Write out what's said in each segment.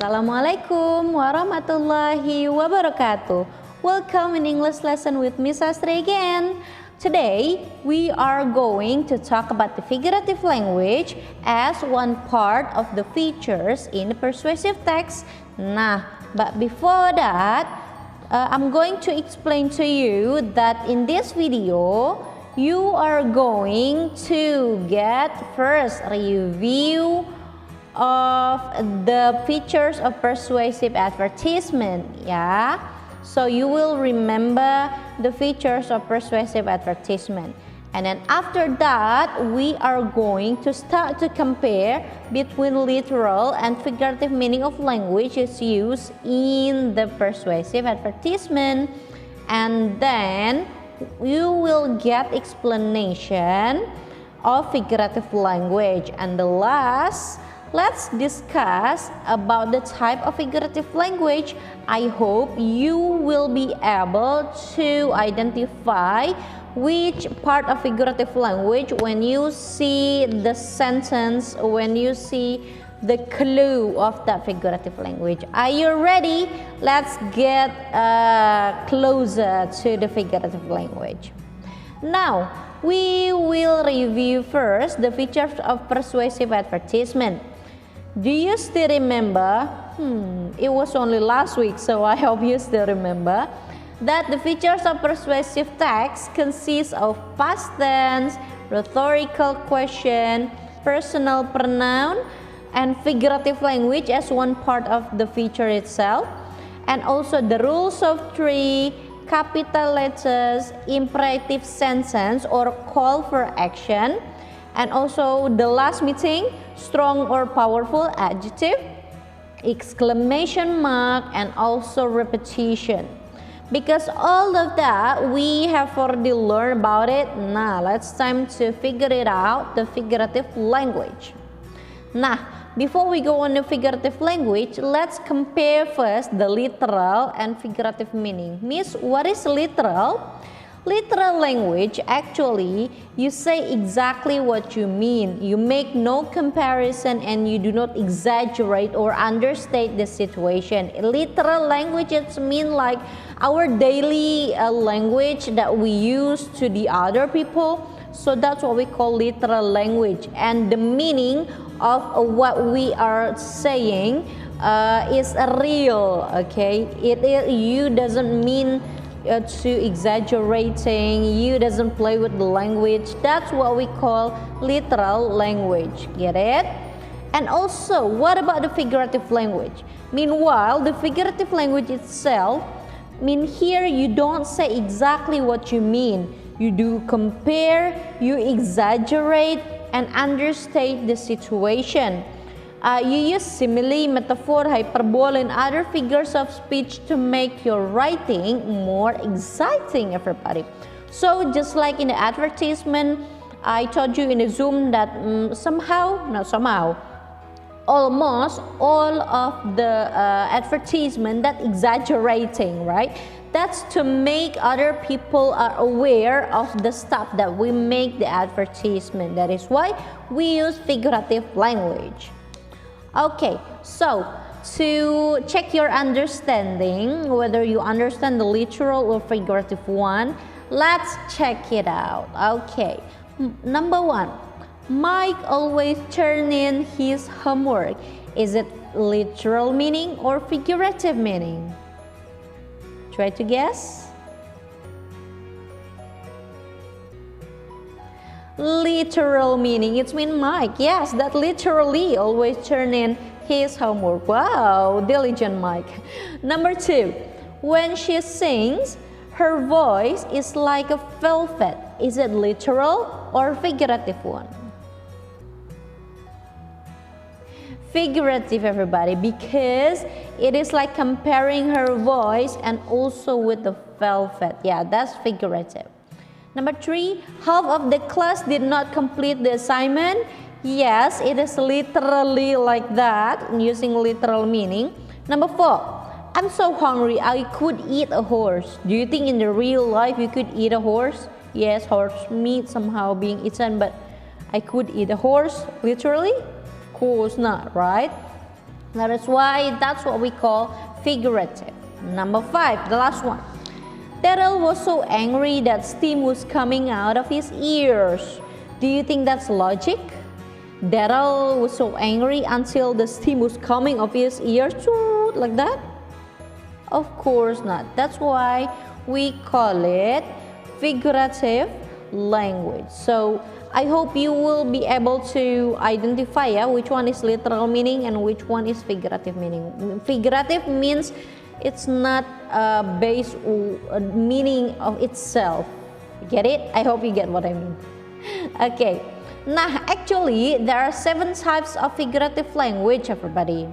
Assalamualaikum warahmatullahi wabarakatuh. Welcome in English lesson with Ms Astri again. Today we are going to talk about the figurative language as one part of the features in the persuasive text. But before that, I'm going to explain to you that in this video you are going to get first review of the features of persuasive advertisement, yeah. So you will remember the features of persuasive advertisement, and then after that we are going to start to compare between literal and figurative meaning of language is used in the persuasive advertisement, and then you will get explanation of figurative language. And the last, let's discuss about the type of figurative language. I hope you will be able to identify which part of figurative language when you see the sentence, when you see the clue of that figurative language. Are you ready? Let's get closer to the figurative language. Now, we will review first the features of persuasive advertisement. Do you still remember? It was only last week, so I hope you still remember that the features of persuasive text consist of past tense, rhetorical question, personal pronoun, and figurative language as one part of the feature itself, and also the rules of three, capital letters, imperative sentence or call for action, and also the last meeting, strong or powerful adjective, exclamation mark, and also repetition. Because all of that we have already learned about it, now let's time to figure it out, the figurative language. Before we go on the figurative language, let's compare first the literal and figurative meaning. Miss, what is literal? Literal language, actually, you say exactly what you mean. You make no comparison and you do not exaggerate or understate the situation. Literal languages mean like our daily language that we use to the other people. So that's what we call literal language. And the meaning of what we are saying is real, okay? You doesn't mean to exaggerating, you doesn't play with the language. That's what we call literal language. Get it? And also, what about the figurative language? Meanwhile, the figurative language itself, here you don't say exactly what you mean. You do compare, you exaggerate, and understate the situation. You use simile, metaphor, hyperbole, and other figures of speech to make your writing more exciting, everybody. So just like in the advertisement, I told you in the Zoom that almost all of the advertisement that exaggerating, right? That's to make other people are aware of the stuff that we make the advertisement. That is why we use figurative language. Okay, so to check your understanding, whether you understand the literal or figurative one, let's check it out. Okay, number one, Mike always turn in his homework. Is it literal meaning or figurative meaning? Try to guess. Literal meaning, it's mean Mike, yes, that literally always turn in his homework. Wow, diligent Mike. Number two, when she sings, her voice is like a velvet. Is it literal or figurative one? Figurative, everybody, because it is like comparing her voice and also with the velvet. Yeah, that's figurative. Number three, half of the class did not complete the assignment. Yes, it is literally like that, using literal meaning. Number four, I'm so hungry, I could eat a horse. Do you think in the real life you could eat a horse? Yes, horse meat somehow being eaten, but I could eat a horse literally? Of course not, right? That is why that's what we call figurative. Number 5, the last one. Daryl was so angry that steam was coming out of his ears. Do you think that's logic? Daryl was so angry until the steam was coming off his ears, like that? Of course not. That's why we call it figurative language. So I hope you will be able to identify which one is literal meaning and which one is figurative meaning. Figurative means it's not based meaning of itself. Get it? I hope you get what I mean. Okay. Nah, actually there are 7 types of figurative language, everybody.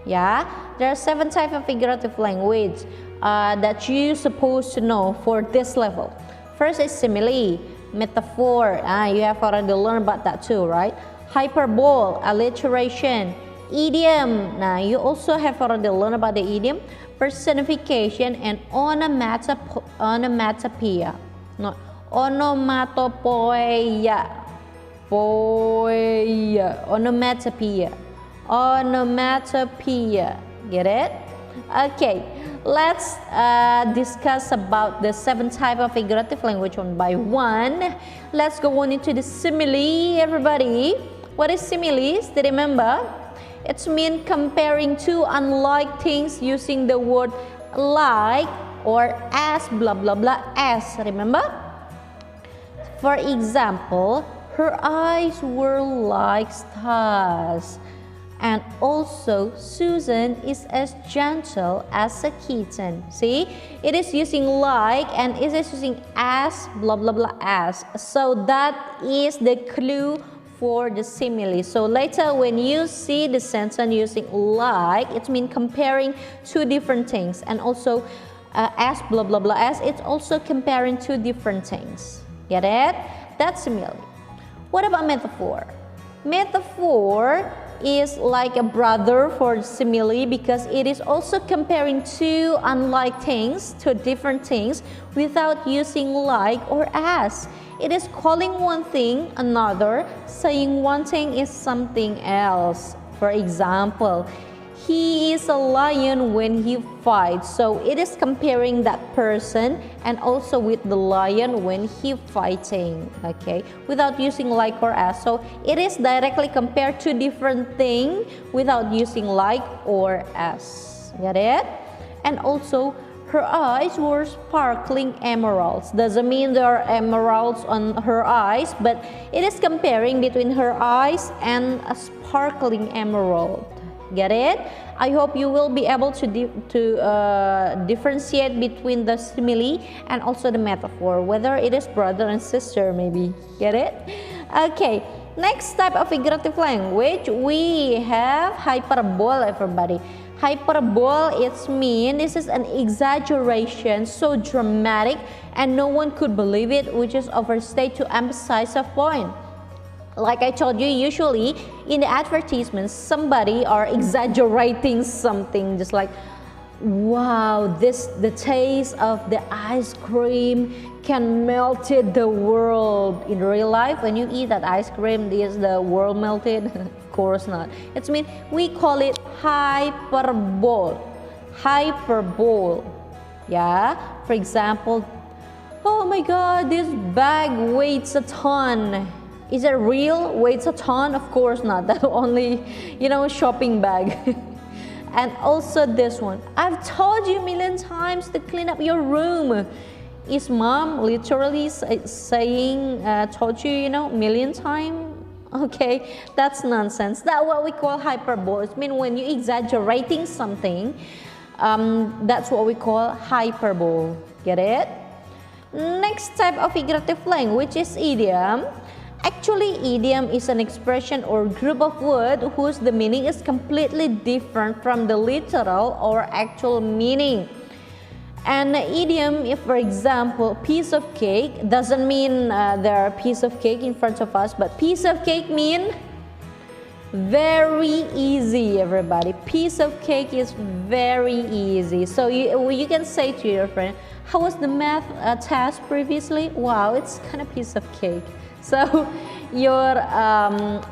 Yeah, there are 7 types of figurative language that you're supposed to know for this level. First is simile, metaphor. You have already learned about that too, right? Hyperbole, alliteration, idiom. Now you also have already learned about the idiom. Personification and onomatopoeia. No, onomatopoeia. Onomatopoeia. Onomatopoeia. Get it? Okay, let's discuss about the 7 types of figurative language one by one. Let's go on into the simile, everybody. What is similes? Do you remember? It's mean comparing two unlike things using the word like or as blah blah blah as. Remember? For example, her eyes were like stars. And also, Susan is as gentle as a kitten. See, it is using like and it is using as, blah blah blah as. So that is the clue for the simile. So later when you see the sentence using like, it means comparing two different things. And also as, blah blah blah as, it's also comparing two different things. Get it? That's simile. What about metaphor? Metaphor is like a brother for simile because it is also comparing two unlike things to different things without using like or as. It is calling one thing another, saying one thing is something else. For example, he is a lion when he fights. So it is comparing that person and also with the lion when he fighting, okay, without using like or as. So it is directly compared to different thing without using like or as. Get it? And also her eyes were sparkling emeralds. Doesn't mean there are emeralds on her eyes, but it is comparing between her eyes and a sparkling emerald. Get it? I hope you will be able to differentiate between the simile and also the metaphor, whether it is brother and sister maybe. Get it? Okay, next type of figurative language, we have hyperbole, everybody. Hyperbole, it means this is an exaggeration, so dramatic and no one could believe it, which is overstate to emphasize a point. Like I told you, usually in the advertisements, somebody are exaggerating something, just like, wow, the taste of the ice cream can melted the world. In real life, when you eat that ice cream, is the world melted? Of course not. It's mean we call it hyperbole. Hyperbole. Yeah. For example, oh my God, this bag weighs a ton. Is it real? Weighs a ton? Of course not. That only, shopping bag. And also this one. I've told you a million times to clean up your room. Is mom literally saying, told you, million times? Okay, that's nonsense. That's what we call hyperbole. It means when you're exaggerating something, that's what we call hyperbole. Get it? Next type of figurative language is idiom. Actually, idiom is an expression or group of words whose the meaning is completely different from the literal or actual meaning. And idiom, if for example, piece of cake, doesn't mean there are piece of cake in front of us, but piece of cake mean very easy, everybody. Piece of cake is very easy. So you can say to your friend, how was the math test previously? Wow, it's kind of piece of cake. So your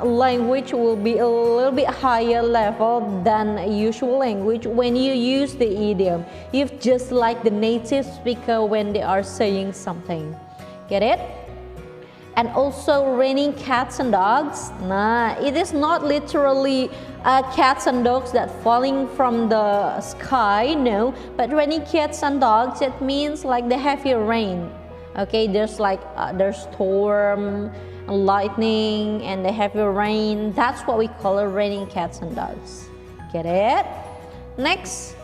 language will be a little bit higher level than usual language when you use the idiom. You're just like the native speaker when they are saying something. Get it? And also raining cats and dogs. Nah, it is not literally cats and dogs that falling from the sky, no. But raining cats and dogs, it means like the heavy rain. Okay, there's like there's storm, lightning, and the heavy rain. That's what we call raining cats and dogs. Get it? Next.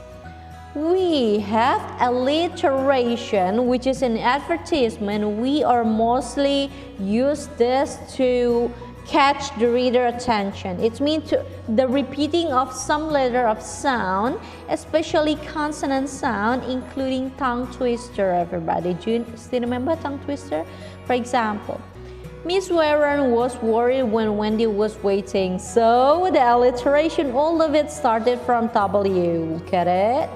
We have alliteration, which is an advertisement. We are mostly use this to catch the reader attention. It means the repeating of some letter of sound, especially consonant sound, including tongue twister, everybody. Do you still remember tongue twister? For example, Miss Warren was worried when Wendy was waiting. So the alliteration, all of it started from W. Get it?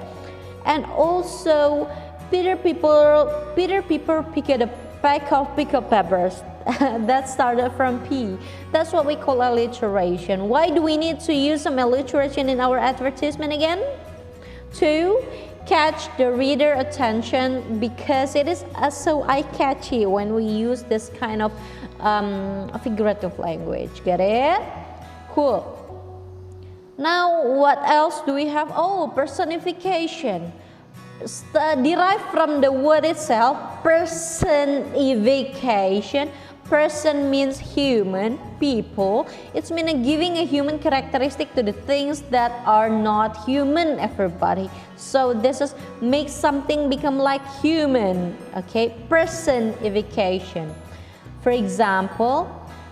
And also, Peter Piper picked a pack of pickled peppers. That started from P. That's what we call alliteration. Why do we need to use some alliteration in our advertisement again? To catch the reader attention, because it is so eye-catchy when we use this kind of figurative language. Get it? Cool. Now, what else do we have? Oh, personification. Derived from the word itself, personification. Person means human, people. It's meaning giving a human characteristic to the things that are not human, everybody. So this is make something become like human, okay? Personification. For example,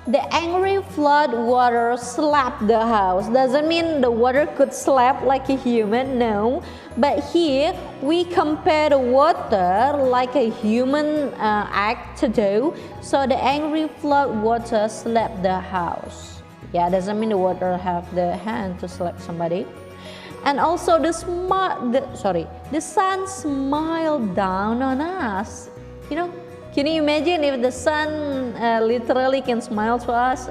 the angry flood water slapped the house. Doesn't mean the water could slap like a human, no. But here we compare the water like a human act to do. So the angry flood water slapped the house. Yeah, doesn't mean the water have the hand to slap somebody. And also the sun smiled down on us. You know, can you imagine if the sun literally can smile to us?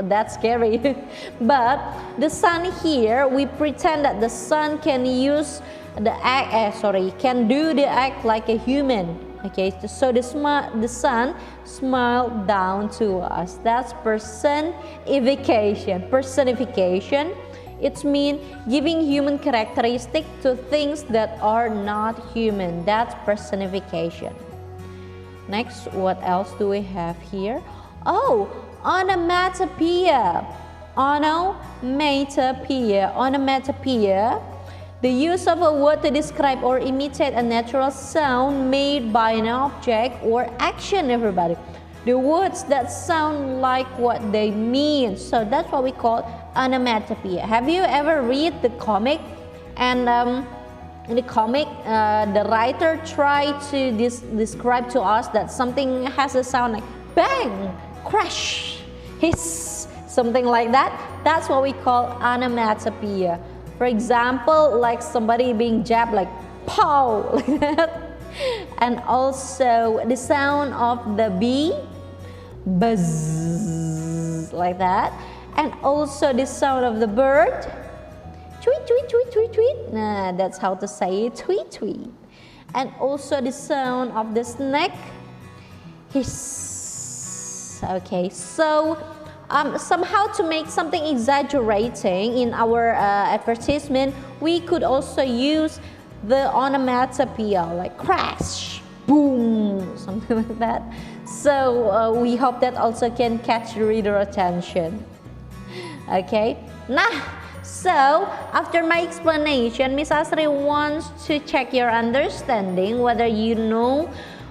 That's scary. But the sun here, we pretend that the sun can use the act, can do the act like a human. Okay, so the sun smiled down to us. That's personification. Personification. It means giving human characteristic to things that are not human. That's personification. Next, what else do we have here? Oh, onomatopoeia. Onomatopoeia. Onomatopoeia. The use of a word to describe or imitate a natural sound made by an object or action, everybody. The words that sound like what they mean. So that's what we call onomatopoeia. Have you ever read the comic? And in the comic, the writer tried to describe to us that something has a sound like bang, crash, hiss, something like that. That's what we call onomatopoeia. For example, like somebody being jabbed like pow, like that. And also the sound of the bee, buzz, like that. And also the sound of the bird, tweet, tweet, tweet, tweet, tweet. Nah, that's how to say it, tweet, tweet. And also the sound of the snake, hiss. Okay, so somehow to make something exaggerating in our advertisement, we could also use the onomatopoeia like crash, boom, something like that. So we hope that also can catch the reader attention. Okay, now, so after my explanation, Ms Astri wants to check your understanding whether you know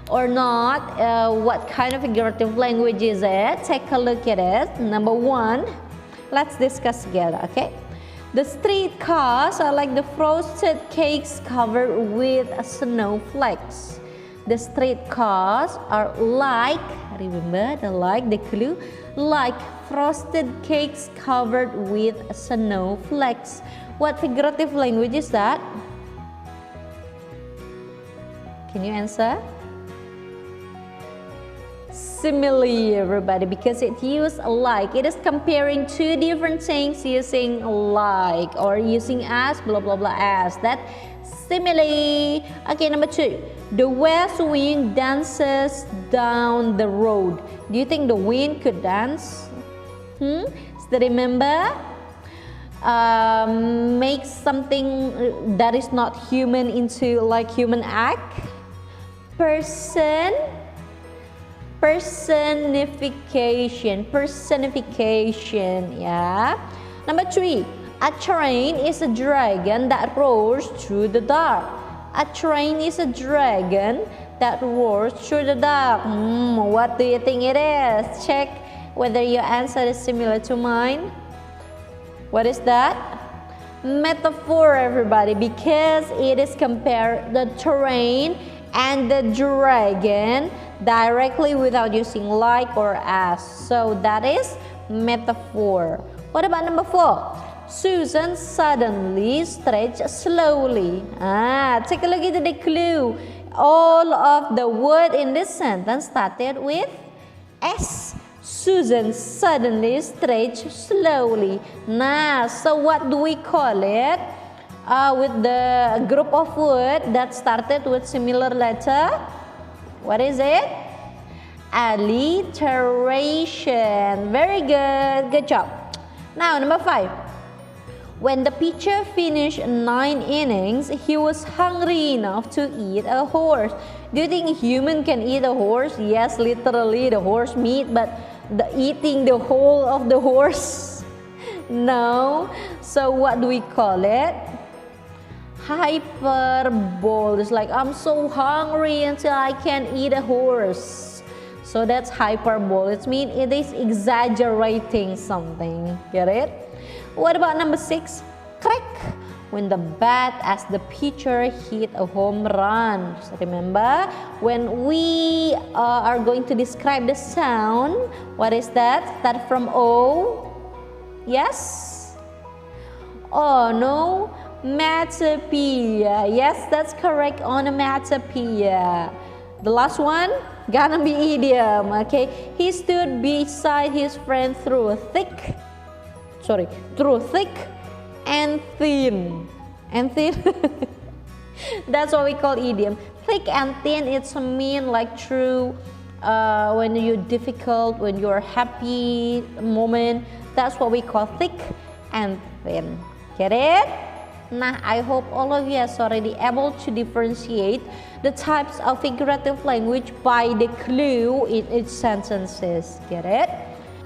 or not what kind of figurative language is it. Take a look at it. Number one, let's discuss together, okay? The street cars are like the frosted cakes covered with snowflakes. The street cars are like, remember the like, the clue, like frosted cakes covered with snowflakes. What figurative language is that? Can you answer? simile, everybody, because it uses like. It is comparing two different things using like or using as, blah blah blah as. That simile. Okay, number 2. The west wind dances down the road. Do you think the wind could dance? Still remember? Make something that is not human into like human act. Personification, yeah. Number 3, a train is a dragon that roars through the dark. A train is a dragon that roars through the dark. What do you think it is? Check whether your answer is similar to mine. What is that? Metaphor, everybody, because it is compared the train and the dragon directly without using like or as. So that is metaphor. What about number 4? Susan suddenly stretched slowly. Take a look at the clue. All of the word in this sentence started with S. Susan suddenly stretched slowly. So what do we call it? With the group of words that started with similar letter, what is it? Alliteration. Very good job. Now number 5. When the pitcher finished 9 innings, he was hungry enough to eat a horse. Do you think human can eat a horse? Yes, literally the horse meat, but eating the whole of the horse? No. So what do we call it? Hyperbole. It's like I'm so hungry until I can't eat a horse. So that's hyperbole. It means it is exaggerating something. Get it? What about number 6? Crack. When the bat as the pitcher hit a home run. So remember, when we are going to describe the sound, what is that? Start from O. Yes? Oh no. Matopia. Yes, that's correct. Onomatopoeia. The last one gonna be idiom. Okay, he stood beside his friend through thick and thin. That's what we call idiom. Thick and thin. It's mean like through when you're difficult, when you're happy moment. That's what we call thick and thin. Get it? Nah, I hope all of you are already able to differentiate the types of figurative language by the clue in its sentences. Get it?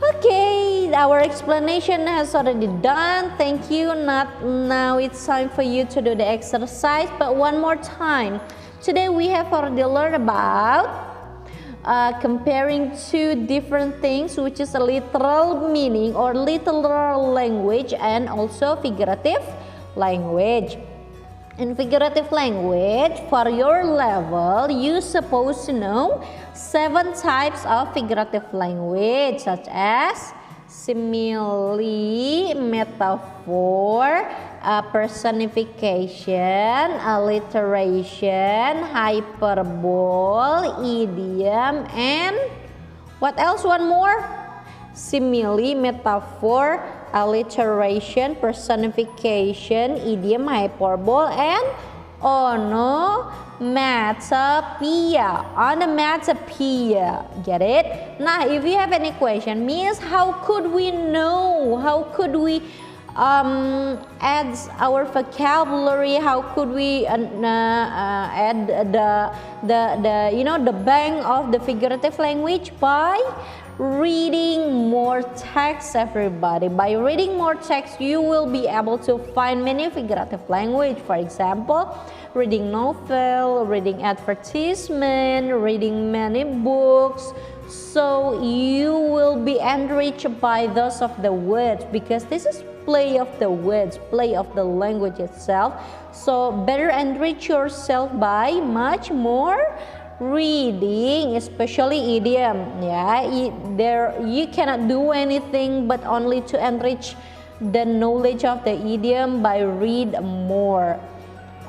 Okay, our explanation has already done. Thank you. Now it's time for you to do the exercise, but one more time. Today we have already learned about comparing two different things, which is a literal meaning or literal language and also figurative language. In figurative language, for your level, you're supposed to know 7 types of figurative language, such as simile, metaphor, personification, alliteration, hyperbole, idiom, and what else? One more? Simile, metaphor, alliteration, personification, idiom, hyperbole, and onomatopoeia. Get it? Now, if you have any question, Miss, how could we know? How could we add our vocabulary? How could we add the bank of the figurative language? By reading more text, everybody. By reading more text, you will be able to find many figurative language. For example, reading novel, reading advertisement, reading many books. So you will be enriched by those of the words, because this is play of the words, play of the language itself. So better enrich yourself by much more reading, especially idiom. You cannot do anything but only to enrich the knowledge of the idiom by read more.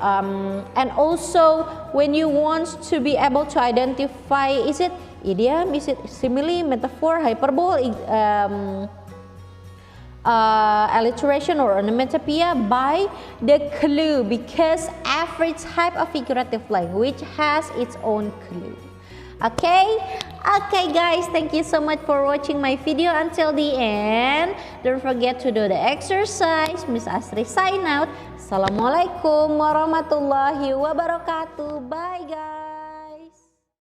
And also when you want to be able to identify, is it idiom, is it simile, metaphor, hyperbole, alliteration or onomatopoeia, by the clue, because every type of figurative language has its own clue. Okay guys, thank you so much for watching my video until the end. Don't forget to do the exercise. Ms Astri sign out. Assalamualaikum warahmatullahi wabarakatuh. Bye guys.